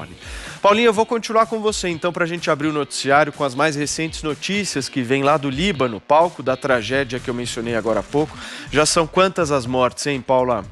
19. Paulinha, eu vou continuar com você então para a gente abrir o noticiário com as mais recentes notícias que vêm lá do Líbano, palco da tragédia que eu mencionei agora há pouco. Já são quantas as mortes, hein, Paula?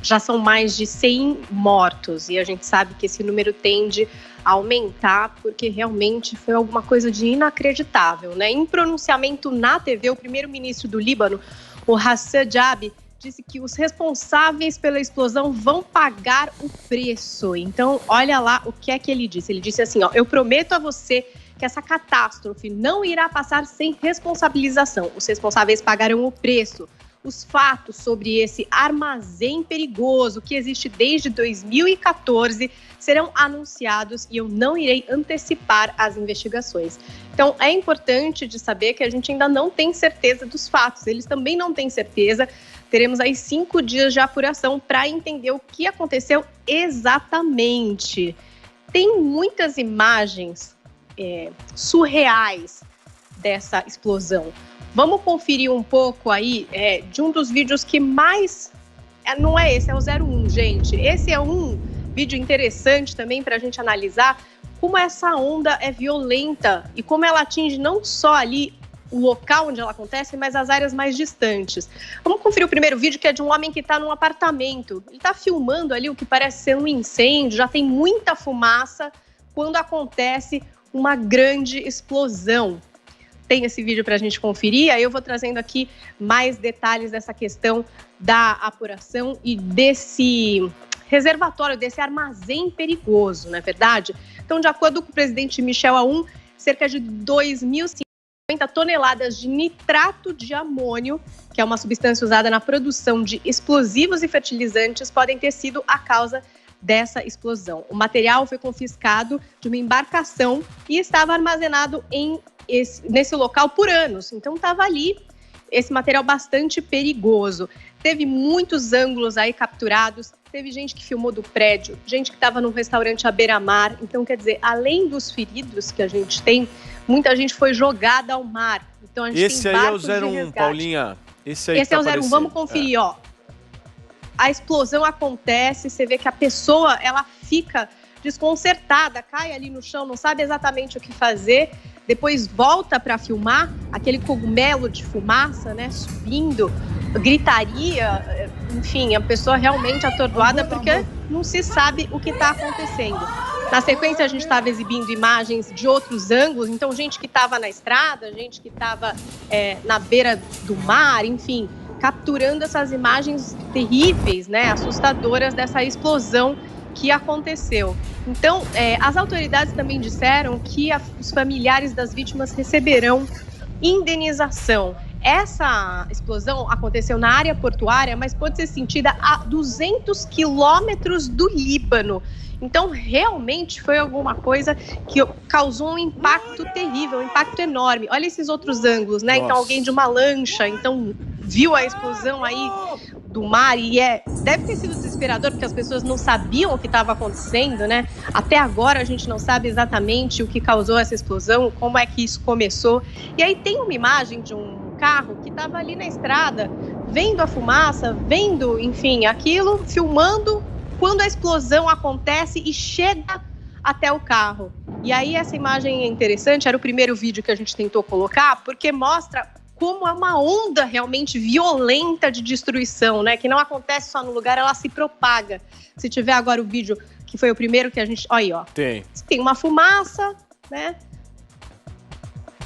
Já são mais de 100 mortos e a gente sabe que esse número tende a aumentar porque realmente foi alguma coisa de inacreditável, né? Em pronunciamento na TV, o primeiro-ministro do Líbano, o Hassan Diab, disse que os responsáveis pela explosão vão pagar o preço. Então, olha lá o que é que ele disse. Ele disse assim, ó, eu prometo a você que essa catástrofe não irá passar sem responsabilização. Os responsáveis pagarão o preço. Os fatos sobre esse armazém perigoso que existe desde 2014 serão anunciados e eu não irei antecipar as investigações. Então, é importante de saber que a gente ainda não tem certeza dos fatos. Eles também não têm certeza. Teremos aí 5 dias de apuração para entender o que aconteceu exatamente. Tem muitas imagens surreais dessa explosão. Vamos conferir um pouco aí de um dos vídeos que mais... Não é esse, é o 01, gente. Esse é um vídeo interessante também para a gente analisar como essa onda é violenta e como ela atinge não só ali o local onde ela acontece, mas as áreas mais distantes. Vamos conferir o primeiro vídeo, que é de um homem que está num apartamento. Ele está filmando ali o que parece ser um incêndio, já tem muita fumaça quando acontece uma grande explosão. Tem esse vídeo para a gente conferir, aí eu vou trazendo aqui mais detalhes dessa questão da apuração e desse reservatório, desse armazém perigoso, não é verdade? Então, de acordo com o presidente Michel Aoun, cerca de 2.050 toneladas de nitrato de amônio, que é uma substância usada na produção de explosivos e fertilizantes, podem ter sido a causa dessa explosão. O material foi confiscado de uma embarcação e estava armazenado nesse local por anos. Então estava ali esse material bastante perigoso. Teve muitos ângulos aí capturados, teve gente que filmou do prédio, gente que estava no restaurante à beira-mar. Então, quer dizer, além dos feridos que a gente tem, muita gente foi jogada ao mar. Então, a gente esse tem aí é o barcos de 01, resgate. Paulinha. Esse é o 01, vamos conferir, ó. A explosão acontece, você vê que a pessoa, ela fica desconcertada, cai ali no chão, não sabe exatamente o que fazer, depois volta para filmar aquele cogumelo de fumaça, né, subindo, gritaria, enfim, a pessoa realmente atordoada porque não se sabe o que está acontecendo. Na sequência, a gente estava exibindo imagens de outros ângulos, então gente que estava na estrada, gente que estava na beira do mar, enfim, capturando essas imagens terríveis, né, assustadoras dessa explosão que aconteceu. Então, as autoridades também disseram que os familiares das vítimas receberão indenização. Essa explosão aconteceu na área portuária, mas pode ser sentida a 200 quilômetros do Líbano. Então, realmente foi alguma coisa que causou um impacto terrível, um impacto enorme. Olha esses outros ângulos, né? Nossa. Então, alguém de uma lancha, então viu a explosão aí do mar e deve ter sido desesperador, porque as pessoas não sabiam o que estava acontecendo, né? Até agora a gente não sabe exatamente o que causou essa explosão, como é que isso começou. E aí tem uma imagem de um carro que estava ali na estrada, vendo a fumaça, vendo, enfim, aquilo, filmando quando a explosão acontece e chega até o carro. E aí essa imagem é interessante, era o primeiro vídeo que a gente tentou colocar, porque mostra como é uma onda realmente violenta de destruição, né? Que não acontece só no lugar, ela se propaga. Se tiver agora o vídeo, que foi o primeiro que a gente... Olha aí, ó. Tem uma fumaça, né?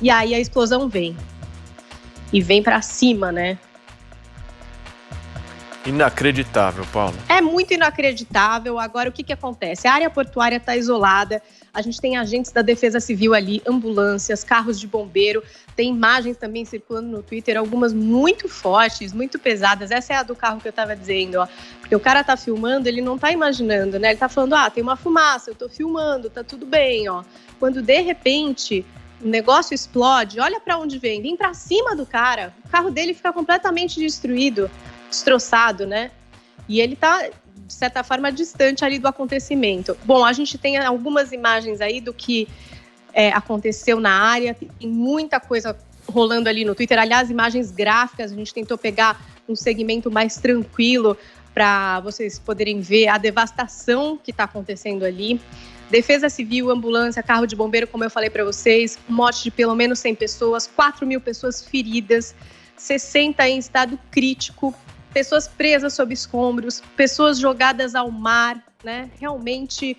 E aí a explosão vem. E vem pra cima, né? Inacreditável, Paulo. É muito inacreditável. Agora, o que acontece? A área portuária está isolada, a gente tem agentes da Defesa Civil ali, ambulâncias, carros de bombeiro, tem imagens também circulando no Twitter, algumas muito fortes, muito pesadas. Essa é a do carro que eu estava dizendo, ó. Porque o cara tá filmando, ele não tá imaginando, né? Ele tá falando, tem uma fumaça, eu tô filmando, tá tudo bem, ó. Quando, de repente, o negócio explode, olha para onde vem para cima do cara, o carro dele fica completamente destruído, destroçado, né? E ele tá, de certa forma, distante ali do acontecimento. Bom, a gente tem algumas imagens aí do que aconteceu na área, tem muita coisa rolando ali no Twitter. Aliás, imagens gráficas, a gente tentou pegar um segmento mais tranquilo para vocês poderem ver a devastação que está acontecendo ali. Defesa Civil, ambulância, carro de bombeiro, como eu falei para vocês, morte de pelo menos 100 pessoas, 4.000 pessoas feridas, 60 em estado crítico, pessoas presas sob escombros, pessoas jogadas ao mar, né? Realmente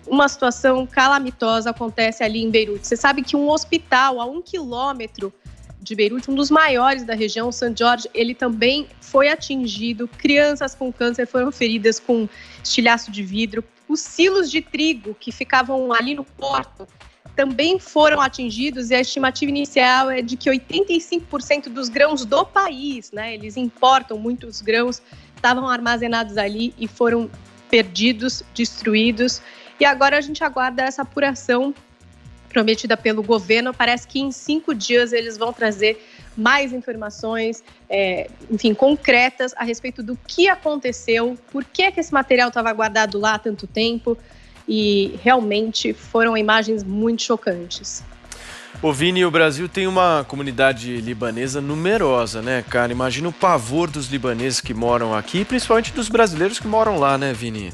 uma situação calamitosa acontece ali em Beirute. Você sabe que um hospital a 1 quilômetro de Beirute, um dos maiores da região, St. George, ele também foi atingido. Crianças com câncer foram feridas com estilhaço de vidro. Os silos de trigo que ficavam ali no porto também foram atingidos, e a estimativa inicial é de que 85% dos grãos do país, né, eles importam muitos grãos, estavam armazenados ali e foram perdidos, destruídos. E agora a gente aguarda essa apuração prometida pelo governo. Parece que em 5 dias eles vão trazer mais informações, concretas a respeito do que aconteceu, por que esse material estava guardado lá há tanto tempo, e realmente foram imagens muito chocantes. Ô Vini, o Brasil tem uma comunidade libanesa numerosa, né, cara? Imagina o pavor dos libaneses que moram aqui, principalmente dos brasileiros que moram lá, né, Vini?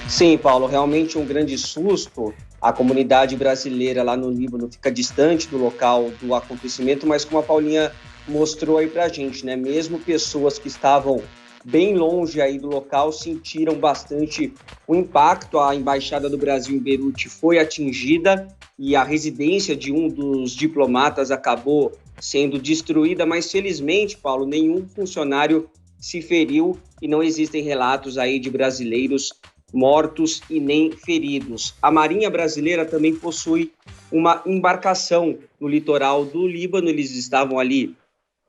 Sim, Paulo, realmente um grande susto. A comunidade brasileira lá no Líbano fica distante do local do acontecimento, mas como a Paulinha mostrou aí pra gente, né? Mesmo pessoas que estavam bem longe aí do local sentiram bastante o impacto. A Embaixada do Brasil em Beirute foi atingida e a residência de um dos diplomatas acabou sendo destruída, mas felizmente, Paulo, nenhum funcionário se feriu e não existem relatos aí de brasileiros mortos e nem feridos. A Marinha Brasileira também possui uma embarcação no litoral do Líbano. Eles estavam ali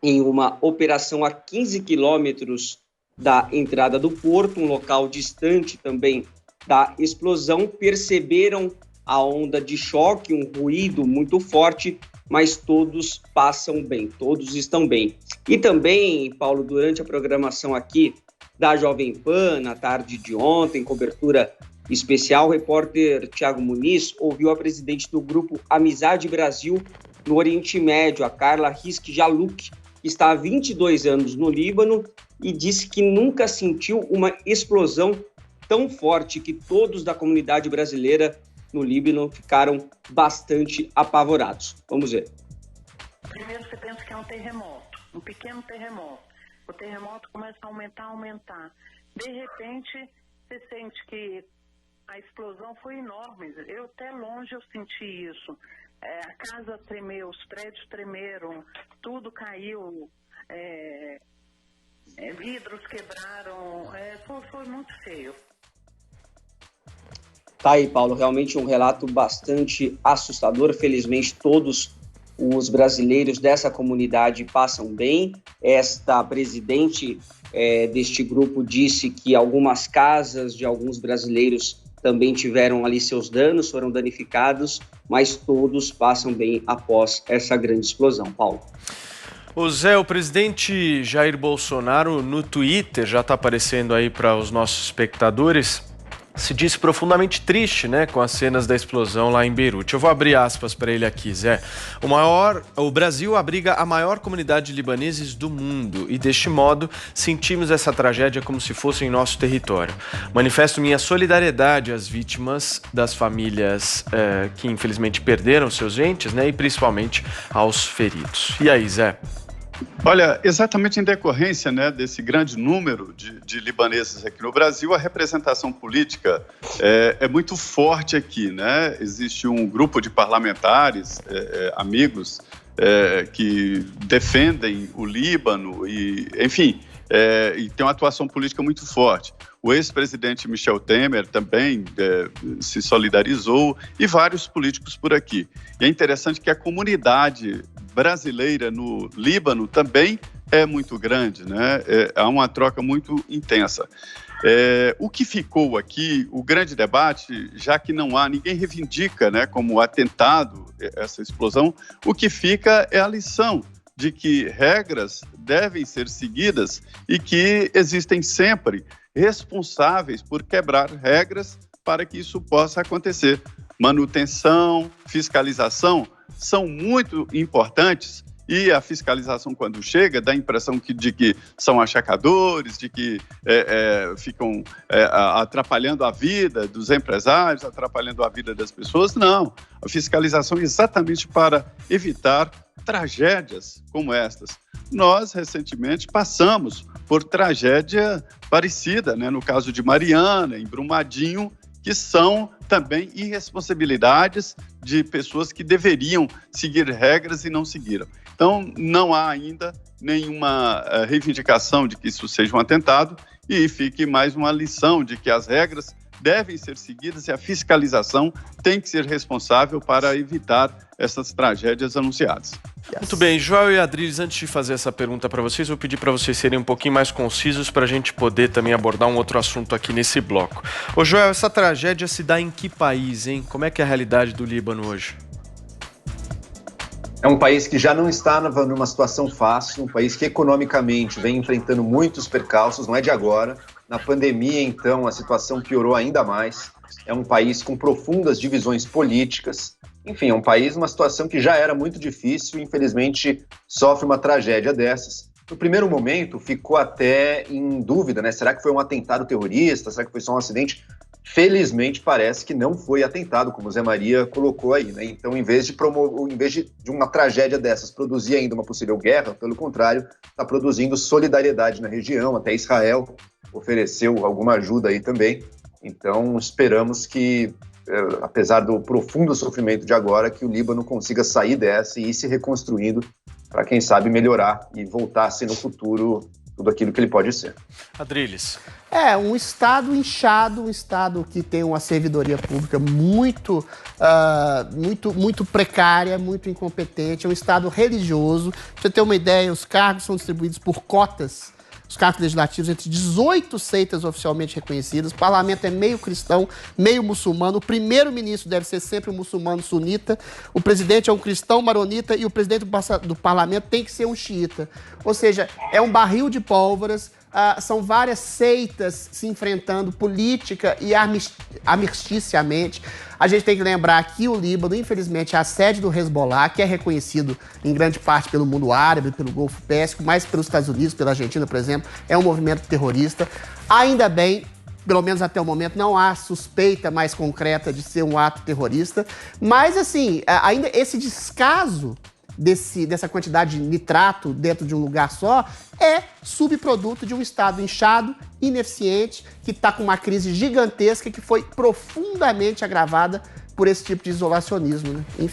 em uma operação a 15 quilômetros da entrada do porto, um local distante também da explosão. Perceberam a onda de choque, um ruído muito forte, mas todos passam bem, todos estão bem. E também, Paulo, durante a programação aqui da Jovem Pan, na tarde de ontem, cobertura especial, o repórter Thiago Muniz ouviu a presidente do grupo Amizade Brasil no Oriente Médio, a Carla Rizk Jallouk, que está há 22 anos no Líbano, e disse que nunca sentiu uma explosão tão forte que todos da comunidade brasileira no Líbano ficaram bastante apavorados. Vamos ver. Primeiro você pensa que é um terremoto, um pequeno terremoto. O terremoto começa a aumentar. De repente, você sente que a explosão foi enorme. Eu até longe eu senti isso. A casa tremeu, os prédios tremeram, tudo caiu, vidros quebraram, foi muito feio. Tá aí, Paulo, realmente um relato bastante assustador. Felizmente, todos os brasileiros dessa comunidade passam bem. Esta presidente deste grupo disse que algumas casas de alguns brasileiros também tiveram ali seus danos, foram danificados, mas todos passam bem após essa grande explosão. Paulo. Ô Zé, o presidente Jair Bolsonaro no Twitter, já está aparecendo aí para os nossos espectadores, se disse profundamente triste, né, com as cenas da explosão lá em Beirute. Eu vou abrir aspas para ele aqui, Zé. O Brasil abriga a maior comunidade de libaneses do mundo e, deste modo, sentimos essa tragédia como se fosse em nosso território. Manifesto minha solidariedade às vítimas, das famílias que infelizmente perderam seus entes, né, e principalmente aos feridos. E aí, Zé? Olha, exatamente em decorrência, né, desse grande número de libaneses aqui no Brasil, a representação política é muito forte aqui, né? Existe um grupo de parlamentares, amigos, que defendem o Líbano e, enfim, e tem uma atuação política muito forte. O ex-presidente Michel Temer também se solidarizou e vários políticos por aqui. E é interessante que a comunidade brasileira no Líbano também é muito grande, né? Há uma troca muito intensa. O que ficou aqui, o grande debate, já que não há, ninguém reivindica, né, como atentado essa explosão, o que fica é a lição de que regras devem ser seguidas e que existem sempre responsáveis por quebrar regras para que isso possa acontecer. Manutenção, fiscalização são muito importantes e a fiscalização, quando chega, dá a impressão de que são achacadores, de que ficam atrapalhando a vida dos empresários, atrapalhando a vida das pessoas. Não, a fiscalização é exatamente para evitar tragédias como estas. Nós, recentemente, passamos por tragédia parecida, né? No caso de Mariana, em Brumadinho, que são também irresponsabilidades de pessoas que deveriam seguir regras e não seguiram. Então, não há ainda nenhuma reivindicação de que isso seja um atentado, e fique mais uma lição de que as regras devem ser seguidas e a fiscalização tem que ser responsável para evitar essas tragédias anunciadas. Muito bem, Joel e Adriles, antes de fazer essa pergunta para vocês, vou pedir para vocês serem um pouquinho mais concisos para a gente poder também abordar um outro assunto aqui nesse bloco. Ô Joel, essa tragédia se dá em que país, hein? Como é que é a realidade do Líbano hoje? É um país que já não está numa situação fácil, um país que economicamente vem enfrentando muitos percalços, não é de agora. Na pandemia, então, a situação piorou ainda mais. É um país com profundas divisões políticas. Enfim, é um país numa situação que já era muito difícil e, infelizmente, sofre uma tragédia dessas. No primeiro momento, ficou até em dúvida, né? Será que foi um atentado terrorista? Será que foi só um acidente? Felizmente, parece que não foi atentado, como o Zé Maria colocou aí, né? Então, em vez de uma tragédia dessas produzir ainda uma possível guerra, pelo contrário, está produzindo solidariedade na região. Até Israel ofereceu alguma ajuda aí também. Então, esperamos que, apesar do profundo sofrimento de agora, que o Líbano consiga sair dessa e ir se reconstruindo para, quem sabe, melhorar e voltar a ser no futuro tudo aquilo que ele pode ser. Adriles. Um Estado inchado, um Estado que tem uma servidoria pública muito precária, muito incompetente, é um Estado religioso. Pra você ter uma ideia, os cargos são distribuídos por cotas, os cargos legislativos entre 18 seitas oficialmente reconhecidas, o parlamento é meio cristão, meio muçulmano, o primeiro-ministro deve ser sempre um muçulmano sunita, o presidente é um cristão maronita e o presidente do parlamento tem que ser um xiita. Ou seja, é um barril de pólvoras, são várias seitas se enfrentando política e armisticiamente. A gente tem que lembrar que o Líbano, infelizmente, é a sede do Hezbollah, que é reconhecido em grande parte pelo mundo árabe, pelo Golfo Pérsico, mais pelos Estados Unidos, pela Argentina, por exemplo, é um movimento terrorista. Ainda bem, pelo menos até o momento, não há suspeita mais concreta de ser um ato terrorista, mas, assim, ainda esse descaso dessa quantidade de nitrato dentro de um lugar só é subproduto de um Estado inchado, ineficiente, que está com uma crise gigantesca que foi profundamente agravada por esse tipo de isolacionismo, né? Enfim.